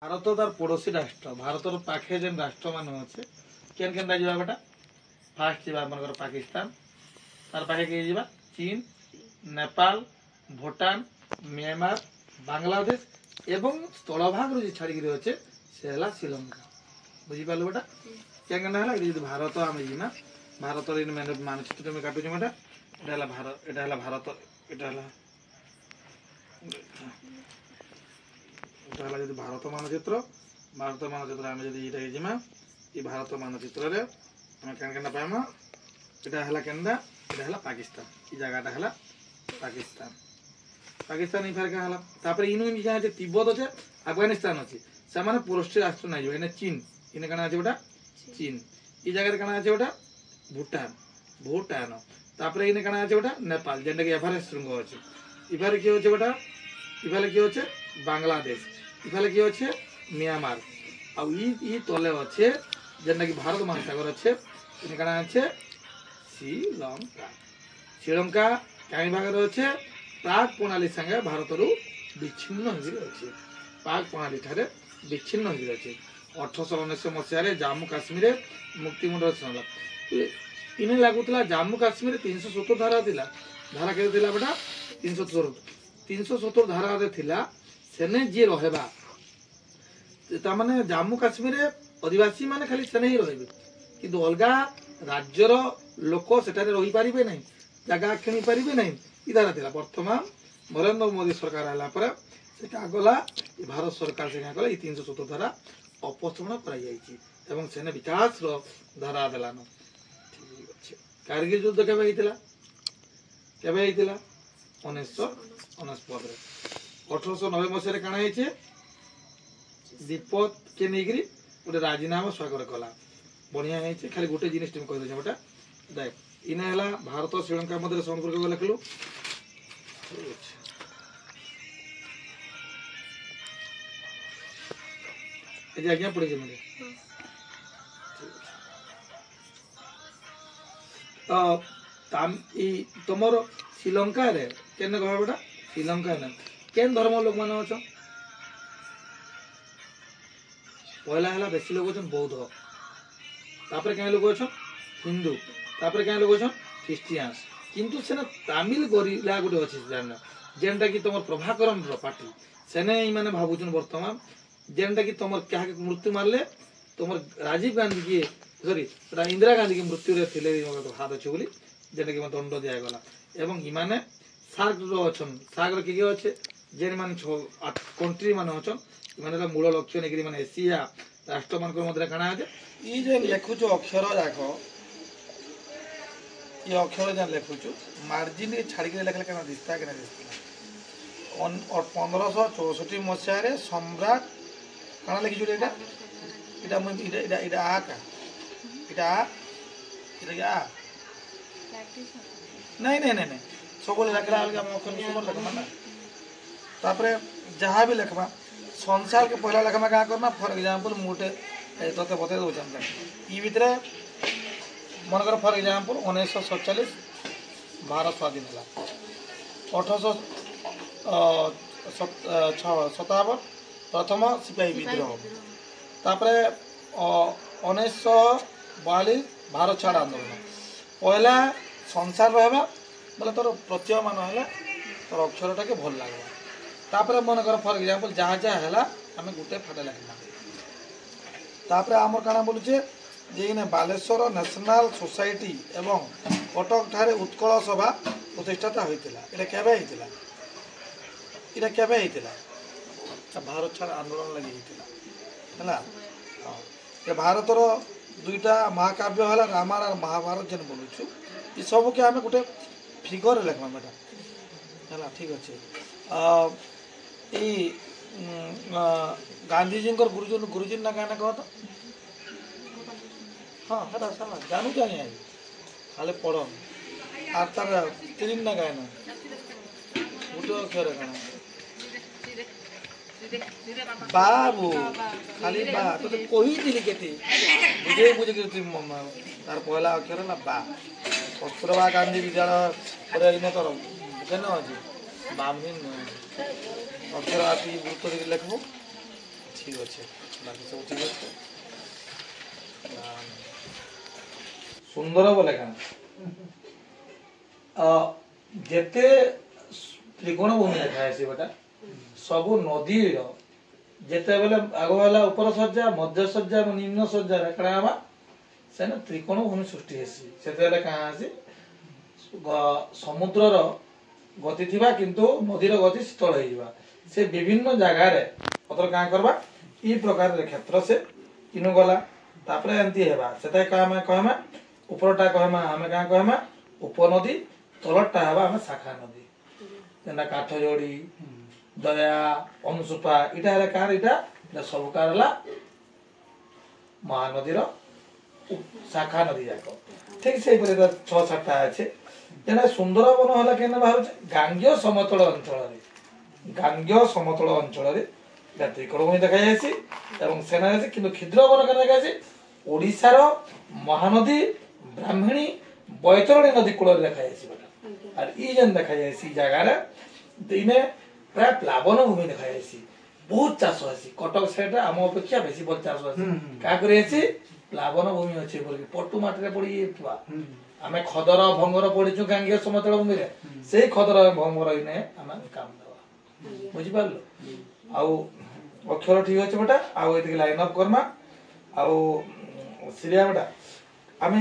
भारत तार पड़ोशी राष्ट्र भारत पाखे जेन राष्ट्र मान अच्छे केन केन जा बेटा फास्ट जा मन पाकिस्तान तार पाखे किए जा चीन नेपाल भूटान म्यांमार बांग्लादेश एवं स्थलभाग जो छाड़ी अच्छे से है श्रीलंका बुझीपार बेटा क्या कहना है जो भारत आम जीमा भारत मानचित्र में काटुचे बेटा यहाँ भारत यहाँ भारत यहाँ जो भारत मानचित्र आम जब जीमा ये भारत मानचित्र आम क्या पाइमा यहाँ है केन्दा यहाँ पाकिस्तान ये जगहटा है पाकिस्तान पाकिस्तान इफार क्या है इन क्या अच्छे तिब्बत अच्छे अफगानिस्तान अच्छे से पड़ोशी राष्ट्र नहीं जाए चीन इन क्या अच्छे बेटा चीन ये जगह क्या अच्छे बेटा भूटान भूटान तापर इन क्या अच्छे बेटा नेपाल जेनटा कि एवरेस्ट श्रृंग अच्छे इफार किए अच्छे बेटा इफाले किए अच्छे बांग्लादेश इफाले किए अच्छे म्यांमार आउ तले अच्छे जेनटा कि भारत महासागर अच्छे इन क्या अच्छे श्रीलंका श्रीलंका कहीं भाग अच्छे प्राग प्रणाली संगे भारत विच्छिन्न अच्छे पाक प्रणाली ठारे विच्छिन्न अच्छे 1819 मसीह जम्मू काश्मीर मुक्ति मुंड इन लगुला जम्मू काश्मीर 370 धारा थिला धारा के बेटा 370 धारा सेने जी रहा ताने जम्मू काश्मीर आदिवासी माने खाली सेने ही रहे कि अलग राज्यर लोक से रही पारे ना जगह किणी पारे ना इधारा था बर्तमान नरेंद्र मोदी सरकार है गला भारत सरकार से क्या कला 370 धारा अपसारण कर विकास धारा देलान ठीक अच्छे कारगिल युद्ध के 1990 1890 मसीह कण है दीपक के नहीं गोटे राजीनामा स्वागर कला बढ़िया है खाली गोटे जिन कहीदे बेटा देख इन है भारत श्रीलंका मध्य संपर्क लिखलु आज्ञा पड़े तुम श्रीलंका के कह बेटा श्रीलंका केन धर्म लोक मान अच्छा पहला है बेसी लोग अच्छा बौद्ध तापर क्या लोग अच्छा हिंदू तापर क्या लोग अच्छा ख्रीस्टियान्स किंतु सेना तमिल गोरिला गोटे अच्छे जानना जेनटा कि तुम प्रभाकरन पार्टी सेने मैंने भावुन बर्तमान जेनटा कि तुम क्या मृत्यु मारले तुम राजीव गांधी की सॉरी इंदिरा गांधी की मृत्यु थे हाथ अच्छे बोली जेनटा कि दंड दिगला एवं इमाने सार्क अच्छा सार्क किए अच्छे जेन मान कंट्री मान अच्छा इन मूल लक्ष्य नहीं एशिया राष्ट्र मान क्या ये जो लिखुच अक्षर जाक ये अक्षर जहाँ लिखुचु मार्जिन छाड़ी लिखले क्या दिखता कि दिखता 1564 मसीह सम्राट कण लिखी आ नहीं नहीं नहीं सब लिखला अक्षर जहाँ भी लिखमा संसार के पहला लिखमा क्या करना फॉर एग्जांपल मुझे ते बता दूसरा ये भितर मनकर फॉर एग्जांपल 1947 भारत स्वाधीन है 1857 प्रथम सिपाही विद्रोह तापर 1942 भारत छाड़ आंदोलन पहला संसार रहा बोले तोर प्रत्यय मान है तोर अक्षरटा के भल लगे तापर मनकर फॉर एग्जांपल जहाँ जहाँ है आम गोटे फाटे लिखना तापर आमर काना बोलुचे जे इन बालेश्वर नेशनल सोसाइटी एवं कटक ठारे उत्कल सभा प्रतिष्ठाता होता है भारत छाड़ आंदोलन लगी है भारतर दुईटा महाकाव्य है रामायण और महाभारत जेन बोलुचु ये सब के आम गोटे फिगर लिखमा बेटा है ठीक अच्छे गांधीजी गुरुजी ना क्या कह तो हाँ है जानू क्या नहीं खाली पढ़ और तार स्त्री ना गायना गोटे अक्षर क्या बाबू खाली बा तो कही के बुझे बुझे तार पहला अक्षर ना बा कस्तूरबा गांधी विद्यालय इन तोर केन अच्छे बामहीन अक्षर आती गुरुत्व लिखबू ठीक अच्छे बाकी सब ठीक अच्छे सुंदर बोले क्या जेते त्रिकोण भूमि देखा है बेटा सब नदी जेते बेले आग वाला ऊपर सज्जा मध्य सज्जा और निम्न सज्जा कड़ा हवा से त्रिकोण भूमि सृष्टि हेसी से कहाँ आसी समुद्रर गति थिबा किंतु नदीर गति शीतल हो से विभिन्न जगार पत्र क्या करवा ई प्रकार क्षेत्र से इनु गला तापरे एंती हेबा सेता कहमा कहमा ऊपरटा कहमा हमें क्या कहमा उपनदी तलटा हेबा हमें शाखा नदी जेना काठजोड़ी दया अंशुपा इटा हेला कार इटा सब कार हला महानदीर शाखा नदी जाक ठीक से परे 6-7टा अच्छे जेना सुंदरवन हला केना बाहर गांग्य समतल अंचल गांग्य समतल अंचल त्रिकोण देखा जाए सेना कि क्षुद्र वन के देखा ओडिशार महानदी ब्राह्मणी बैतरणी नदी कूल देखा जाए जेन देखा जाए जगार इने प्राय प्लावन भूमि देखा जाए बहुत चाष आसी कटक साइड आम अपेक्षा बेसी बहुत चाष आसी क्या प्लावन भूमि अच्छे पटु माटी पड़ी आम खदर भंगर पढ़ीचु गांगे समतल भूमि से खदर भंगर इने आम काम दवा बुझिपार आउ अक्षर ठीक अच्छे बेटा आउ ये लाइन अप करमा आउ सीरिया बेटा आम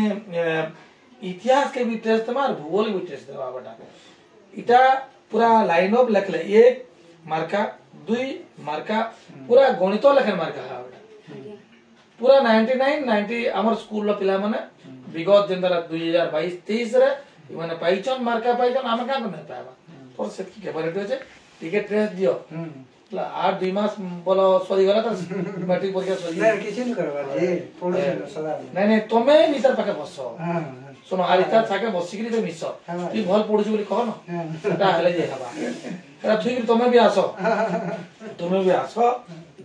इतिहास के भी टेस्ट देवा भूगोल भी टेस्ट देवा बेटा इटा पूरा लाइन अप लिखले 1 मार्का 2 मार्का पूरा गणित लेखन मार्का है बेटा पूरा 99 90 हमर स्कूल लो पिला माने विगत जेंदरा 2022-23 रे माने पाइचन मार्का पाइचन हम का नहीं पाबा तो से की केबरेट होचे टिकट टेस्ट दियो आठ 2 मास बोलो सरी गला तो मैट्रिक परीक्षा सरी नहीं किसी नहीं करवा जी पढ़ो सदा नहीं तमे नितर पाके बसो सुनो आरिता छाके बसिकरी तो मिस तू भल पढुछ बोली कह न सेटा हेले जे हबा एटा ठीक तमे भी आसो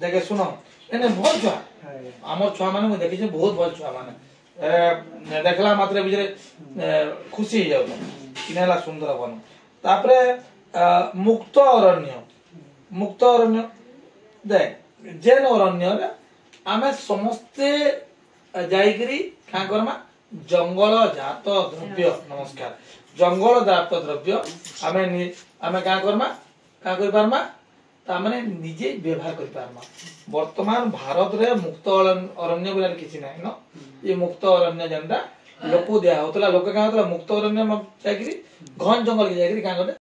देखे सुनो एने भल छुआ हमर छुआ माने मु देखि जे बहुत भल छुआ माने देखला मात्र बिजरे खुशी हो जाउ किनेला सुंदर बन तापरे मुक्त अरण्य देख जेन अरण्य रे आमे समस्ते जाइकरी क्या करमा जंगल जात द्रव्य नमस्कार जंगल जात द्रव्य आमे क्या करमा क्या कर पारमा ता माने निजे व्यवहार कर पारमा वर्तमान भारत रे मुक्त अरण्य बिना किछि नै न ये मुक्त अरण्य जेंदा लोक दिया होतला लोक का होतला मुक्त अरण्य जाइकरी घन जंगल के जाइकरी क्या करते